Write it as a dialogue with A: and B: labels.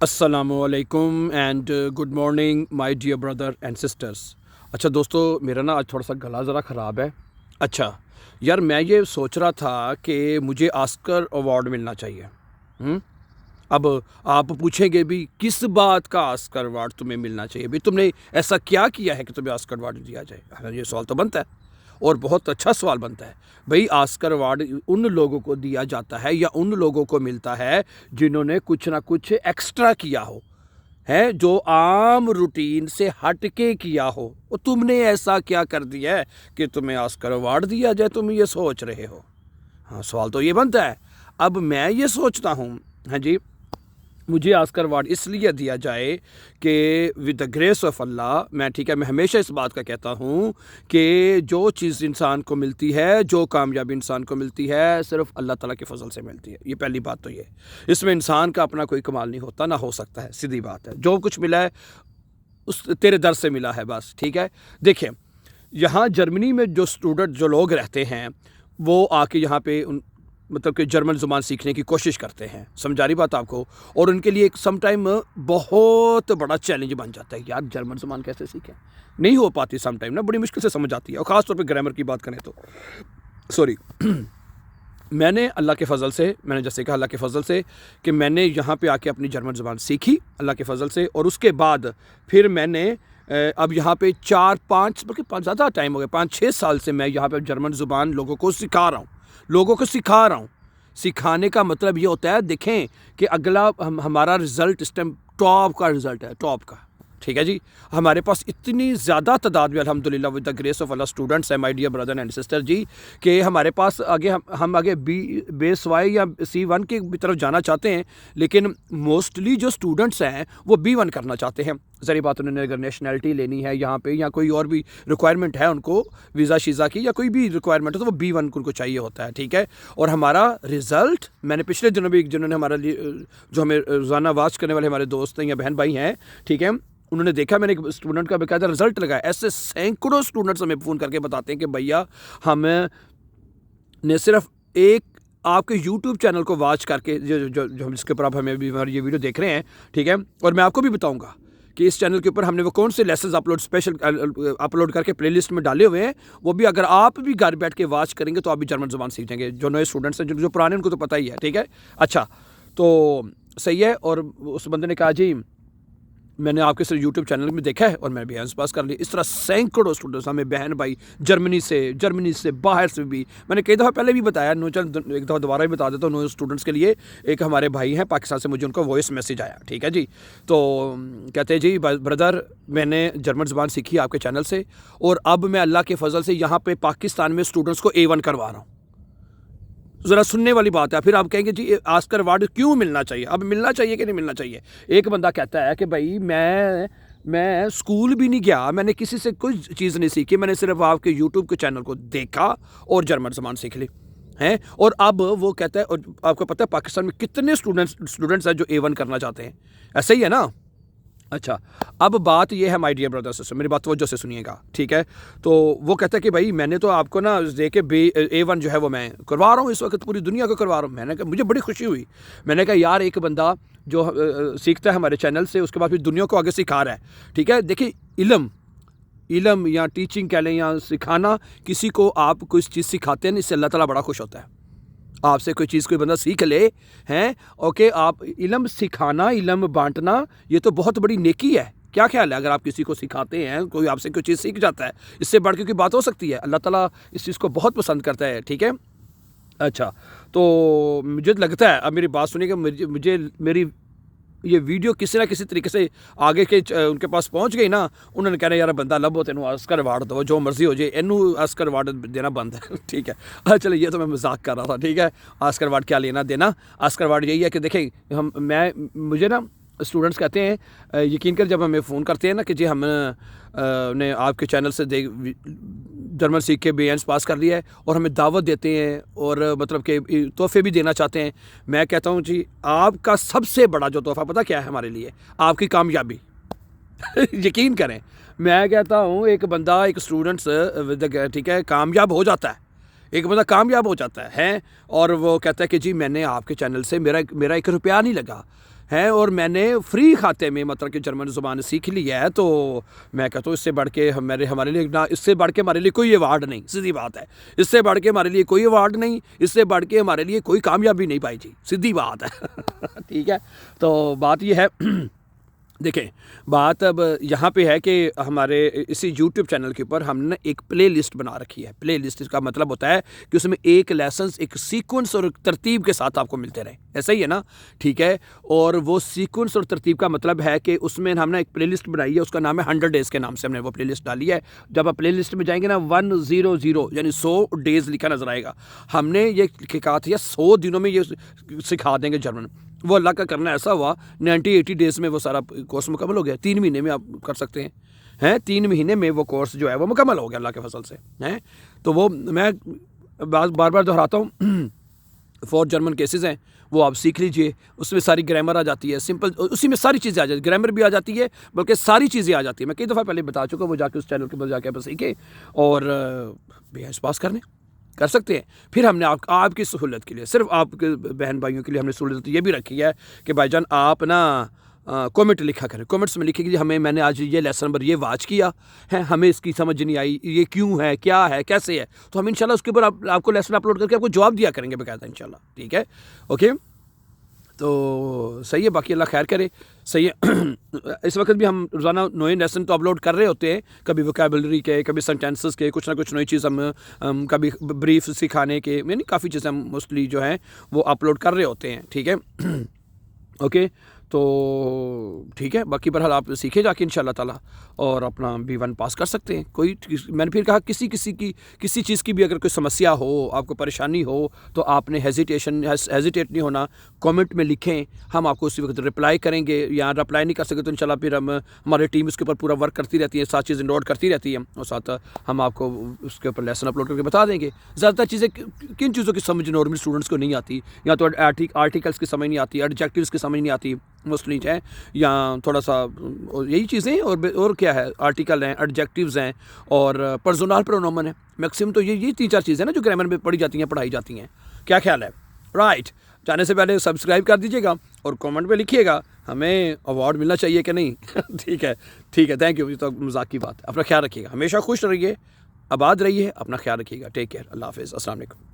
A: السلام علیکم and good morning my dear brother and sisters. اچھا دوستو، میرا نا آج تھوڑا سا گلا ذرا خراب ہے۔ اچھا یار، میں یہ سوچ رہا تھا کہ مجھے آسکر ایوارڈ ملنا چاہیے۔ اب آپ پوچھیں گے بھی کس بات کا آسکر ایوارڈ تمہیں ملنا چاہیے، بھی تم نے ایسا کیا ہے کہ تمہیں آسکر ایوارڈ دیا جائے؟ یہ سوال تو بنتا ہے اور بہت اچھا سوال بنتا ہے۔ بھئی آسکر ایوارڈ ان لوگوں کو دیا جاتا ہے یا ان لوگوں کو ملتا ہے جنہوں نے کچھ نہ کچھ ایکسٹرا کیا ہو، ہے جو عام روٹین سے ہٹ کے کیا ہو۔ اور تم نے ایسا کیا کر دیا ہے کہ تمہیں آسکر ایوارڈ دیا جائے؟ تم یہ سوچ رہے ہو۔ ہاں، سوال تو یہ بنتا ہے۔ اب میں یہ سوچتا ہوں، ہاں جی، مجھے آسکر ایوارڈ اس لیے دیا جائے کہ ود دا گریس آف اللہ، میں ہمیشہ اس بات کا کہتا ہوں کہ جو چیز انسان کو ملتی ہے، جو کامیابی انسان کو ملتی ہے، صرف اللہ تعالیٰ کے فضل سے ملتی ہے۔ یہ پہلی بات تو یہ، اس میں انسان کا اپنا کوئی کمال نہیں ہوتا، نہ ہو سکتا ہے، سیدھی بات ہے۔ جو کچھ ملا ہے اس تیرے در سے ملا ہے، بس ٹھیک ہے۔ دیکھیں، یہاں جرمنی میں جو لوگ رہتے ہیں وہ آ کے یہاں پہ مطلب کہ جرمن زبان سیکھنے کی کوشش کرتے ہیں، سمجھا رہی بات آپ کو، اور ان کے لیے ایک سم ٹائم بہت بڑا چیلنج بن جاتا ہے، یار جرمن زبان کیسے سیکھیں؟ نہیں ہو پاتی، سم ٹائم نا بڑی مشکل سے سمجھ آتی ہے، اور خاص طور پہ گرامر کی بات کریں تو سوری میں نے اللہ کے فضل سے، میں نے جیسے کہا اللہ کے فضل سے کہ میں نے یہاں پہ آ کے اپنی جرمن زبان سیکھی اللہ کے فضل سے، اور اس کے بعد پھر میں نے اب یہاں پہ 4-5 بلکہ زیادہ ٹائم ہو گیا، 5-6 سال سے میں یہاں پہ جرمن زبان لوگوں کو سکھا رہا ہوں۔ سکھانے کا مطلب یہ ہوتا ہے، دیکھیں کہ اگلا ہمارا رزلٹ اس ٹائم ٹاپ کا رزلٹ ہے، ٹاپ کا، ٹھیک ہے جی۔ ہمارے پاس اتنی زیادہ تعداد میں الحمدللہ with the grace of Allah students ہیں my dear brother and sister ji, کہ ہمارے پاس ہم آگے بیس وائی یا C1 کی طرف جانا چاہتے ہیں، لیکن موسٹلی جو اسٹوڈنٹس ہیں وہ B1 کرنا چاہتے ہیں۔ ذریعہ بات، انہوں نے اگر نیشنلٹی لینی ہے یہاں پہ یا کوئی اور بھی ریکوائرمنٹ ہے ان کو، ویزا شیزا کی یا کوئی بھی ریکوائرمنٹ ہے، تو وہ B1 ان کو چاہیے ہوتا ہے، ٹھیک ہے۔ اور ہمارا رزلٹ، میں نے پچھلے دنوں بھی جنہوں نے ہمارا جو ہمیں روزانہ واچ کرنے والے ہمارے دوست ہیں یا بہن بھائی ہیں، ٹھیک ہے، انہوں نے دیکھا میں نے ایک اسٹوڈنٹ کا باقاعدہ رزلٹ لگایا۔ ایسے سینکڑوں اسٹوڈنٹس ہمیں فون کر کے بتاتے ہیں کہ بھیا ہم نے صرف ایک آپ کے یوٹیوب چینل کو واچ کر کے، جو ہم جس کے اوپر آپ ہمیں بھی ہماری یہ ویڈیو دیکھ رہے ہیں، ٹھیک ہے، اور میں آپ کو بھی بتاؤں گا کہ اس چینل کے اوپر ہم نے وہ کون سے لیسنز اپلوڈ کر کے پلے لسٹ میں ڈالے ہوئے ہیں، وہ بھی اگر آپ بھی گھر بیٹھ کے واچ کریں گے تو آپ بھی جرمن زبان سیکھ جائیں گے۔ جو نئے اسٹوڈنٹس ہیں، جو پرانے ان کو تو پتہ ہی ہے، ٹھیک ہے۔ اچھا تو صحیح ہے۔ اور اس بندے نے کہا جی میں نے آپ کے صرف یوٹیوب چینل میں دیکھا ہے اور میں بھی ہینڈز پاس کر لی۔ اس طرح سینکڑوں اسٹوڈنٹس ہمیں بہن بھائی جرمنی سے باہر سے بھی، میں نے کئی دفعہ پہلے بھی بتایا، ایک دفعہ دوبارہ بھی بتا دیتا ہوں، اسٹوڈنٹس کے لیے ایک ہمارے بھائی ہیں پاکستان سے، مجھے ان کا وائس میسیج آیا، ٹھیک ہے جی، تو کہتے ہیں جی بردر میں نے جرمن زبان سیکھی آپ کے چینل سے، اور اب میں اللہ کے فضل سے یہاں پہ پاکستان میں اسٹوڈنٹس کو A1 کروا رہا ہوں۔ ذرا سننے والی بات ہے۔ پھر آپ کہیں گے جی آسکر ایوارڈ کیوں ملنا چاہیے؟ اب ملنا چاہیے کہ نہیں ملنا چاہیے؟ ایک بندہ کہتا ہے کہ بھائی میں اسکول بھی نہیں گیا، میں نے کسی سے کوئی چیز نہیں سیکھی، میں نے صرف آپ کے یوٹیوب کے چینل کو دیکھا اور جرمن زبان سیکھ لی ہیں۔ اور اب وہ کہتا ہے، اور آپ کو پتہ ہے پاکستان میں کتنے اسٹوڈنٹس ہیں جو A1 کرنا چاہتے ہیں، ایسا ہی ہے نا؟ اچھا، اب بات یہ ہے مائی ڈیئر برادر سسٹر، میری بات توجہ سے سنیے گا، ٹھیک ہے۔ تو وہ کہتا ہے کہ بھائی میں نے تو آپ کو نا دے کے A1 جو ہے وہ میں کروا رہا ہوں، اس وقت پوری دنیا کو کروا رہا ہوں۔ میں نے کہا مجھے بڑی خوشی ہوئی، میں نے کہا یار ایک بندہ جو سیکھتا ہے ہمارے چینل سے، اس کے بعد پھر دنیا کو آگے سکھا رہا ہے، ٹھیک ہے۔ دیکھیں علم یا ٹیچنگ کہہ لیں یا سکھانا، کسی کو آپ کوئی چیز سکھاتے ہیں، اس سے اللہ تعالیٰ بڑا خوش ہوتا ہے۔ آپ سے کوئی چیز کوئی بندہ سیکھ لے ہیں، اوکے، آپ علم سکھانا، علم بانٹنا، یہ تو بہت بڑی نیکی ہے۔ کیا خیال ہے اگر آپ کسی کو سکھاتے ہیں، کوئی آپ سے کوئی چیز سیکھ جاتا ہے، اس سے بڑھ کے کوئی بات ہو سکتی ہے؟ اللہ تعالیٰ اس چیز کو بہت پسند کرتا ہے، ٹھیک ہے۔ اچھا، تو مجھے لگتا ہے، اب میری بات سنیے کہ میری یہ ویڈیو کسی نہ کسی طریقے سے آگے کے ان کے پاس پہنچ گئی نا، انہوں نے کہنا یار بندہ لبو تینوں آسکر ایوارڈ دو، جو مرضی ہو جائے، اینو آسکر ایوارڈ دینا بند ہے، ٹھیک ہے۔ چلو یہ تو میں مذاق کر رہا تھا، ٹھیک ہے۔ آسکر ایوارڈ کیا لینا دینا، آسکر ایوارڈ یہی ہے کہ دیکھیں مجھے نا اسٹوڈنٹس کہتے ہیں، یقین کر جب ہمیں فون کرتے ہیں نا کہ جی ہم نے آپ کے چینل سے جرمن سیکھ کے B1 پاس کر لیا ہے، اور ہمیں دعوت دیتے ہیں اور مطلب کہ تحفے بھی دینا چاہتے ہیں، میں کہتا ہوں جی آپ کا سب سے بڑا جو تحفہ پتہ کیا ہے ہمارے لیے؟ آپ کی کامیابی۔ یقین کریں، میں کہتا ہوں ایک بندہ، ایک اسٹوڈنٹس ٹھیک ہے کامیاب ہو جاتا ہے، ایک بندہ کامیاب ہو جاتا ہے اور وہ کہتا ہے کہ جی میں نے آپ کے چینل سے میرا 1 روپیہ نہیں لگا ہیں اور میں نے فری کھاتے میں مطلب کہ جرمن زبان سیکھ لی ہے، تو میں کہتا ہوں اس سے بڑھ کے ہمارے لیے اس سے بڑھ کے ہمارے لیے کوئی ایوارڈ نہیں، سیدھی بات ہے، اس سے بڑھ کے ہمارے لیے کوئی ایوارڈ نہیں، اس سے بڑھ کے ہمارے لیے کوئی کامیابی نہیں پائی جی، سیدھی بات ہے ٹھیک ہے، تو بات یہ ہے دیکھیں بات اب یہاں پہ ہے کہ ہمارے اسی یوٹیوب چینل کے اوپر ہم نے ایک پلے لسٹ بنا رکھی ہے۔ پلے لسٹ کا مطلب ہوتا ہے کہ اس میں ایک لیسنس ایک سیکوینس اور ترتیب کے ساتھ آپ کو ملتے رہیں، ایسا ہی ہے نا، ٹھیک ہے، اور وہ سیکوینس اور ترتیب کا مطلب ہے کہ اس میں ہم نے ایک پلے لسٹ بنائی ہے، اس کا نام ہے 100 ڈیز کے نام سے ہم نے وہ پلے لسٹ ڈالی ہے۔ جب آپ پلے لسٹ میں جائیں گے نا 100 یعنی 100 ڈیز لکھا نظر آئے گا، ہم نے یہ کہا تھا 100 دنوں میں یہ سکھا دیں گے جرمن، وہ اللہ کا کرنا ایسا ہوا 90-80 ڈیز میں وہ سارا کورس مکمل ہو گیا، 3 مہینے میں آپ کر سکتے ہیں 3 مہینے میں وہ کورس جو ہے وہ مکمل ہو گیا اللہ کے فضل سے ہیں۔ تو وہ میں بار بار دہراتا ہوں 4 جرمن کیسز ہیں، وہ آپ سیکھ لیجئے، اس میں ساری گرامر آ جاتی ہے، سمپل اسی میں ساری چیزیں آ جاتی ہیں، گرامر بھی آ جاتی ہے بلکہ ساری چیزیں آ جاتی ہیں، میں کئی دفعہ پہلے بتا چکا ہوں، وہ جا کے اس چینل کے اوپر جا کے آپ سیکھیں اور بھیا پاس کر سکتے ہیں۔ پھر ہم نے آپ کی سہولت کے لیے، صرف آپ کے بہن بھائیوں کے لیے ہم نے سہولت یہ بھی رکھی ہے کہ بھائی جان آپ نا کومنٹ لکھا کریں، کومنٹس میں لکھیں کہ میں نے آج یہ لیسن نمبر یہ واچ کیا ہے، ہمیں اس کی سمجھ نہیں آئی، یہ کیوں ہے، کیا ہے، کیسے ہے، تو ہم انشاءاللہ اس کے اوپر آپ کو لیسن اپلوڈ کر کے آپ کو جواب دیا کریں گے باقاعدہ انشاءاللہ، ٹھیک ہے، اوکے، تو صحیح ہے، باقی اللہ خیر کرے، صحیح ہے۔ اس وقت بھی ہم روزانہ نئے لیسن تو اپلوڈ کر رہے ہوتے ہیں، کبھی ووکیبلری کے، کبھی سینٹینسز کے، کچھ نہ کچھ نئی چیز ہم کبھی بریف سکھانے کے، یعنی کافی چیزیں ہم موسٹلی جو ہیں وہ اپلوڈ کر رہے ہوتے ہیں، ٹھیک ہے اوکے، تو ٹھیک ہے، باقی بہرحال آپ سیکھے جا کے انشاءاللہ تعالیٰ اور اپنا B1 پاس کر سکتے ہیں۔ کوئی میں نے پھر کہا کسی چیز کی بھی اگر کوئی سمسیا ہو، آپ کو پریشانی ہو، تو آپ نے ہیزیٹیٹ نہیں ہونا، کومنٹ میں لکھیں، ہم آپ کو اسی وقت رپلائی کریں گے، یا رپلائی نہیں کر سکے تو انشاءاللہ پھر ہماری ٹیم اس کے اوپر پورا ورک کرتی رہتی ہے، ساتھ چیزیں نوٹ کرتی رہتی ہیں، اور ساتھ ہم آپ کو اس کے اوپر لیسن اپلوڈ کر کے بتا دیں گے۔ زیادہ تر چیزیں کن چیزوں کی سمجھ نارمل اسٹوڈنٹس کو نہیں آتی، یا تو آرٹیکلس کی سمجھ نہیں آتی، ایڈجیکٹیوز کی سمجھ نہیں آتی موسٹلی ہے، یا تھوڑا سا یہی چیزیں، اور کیا ہے، آرٹیکل ہیں، ایڈجیکٹیوز ہیں، اور پرسونل پرونومن ہے، میکسیمم تو یہ 3-4 چیزیں نا جو گرامر میں پڑھی جاتی ہیں، پڑھائی جاتی ہیں۔ کیا خیال ہے؟ رائٹ، جانے سے پہلے سبسکرائب کر دیجیے گا اور کامنٹ میں لکھیے گا ہمیں ایوارڈ ملنا چاہیے کہ نہیں ٹھیک ہے، تھینک یو، یہ تو مذاق کی بات ہے، اپنا خیال رکھیے گا، ہمیشہ خوش رہیے، آباد رہیے، اپنا خیال رکھیے گا، ٹیک کیئر، اللہ حافظ، السلام علیکم۔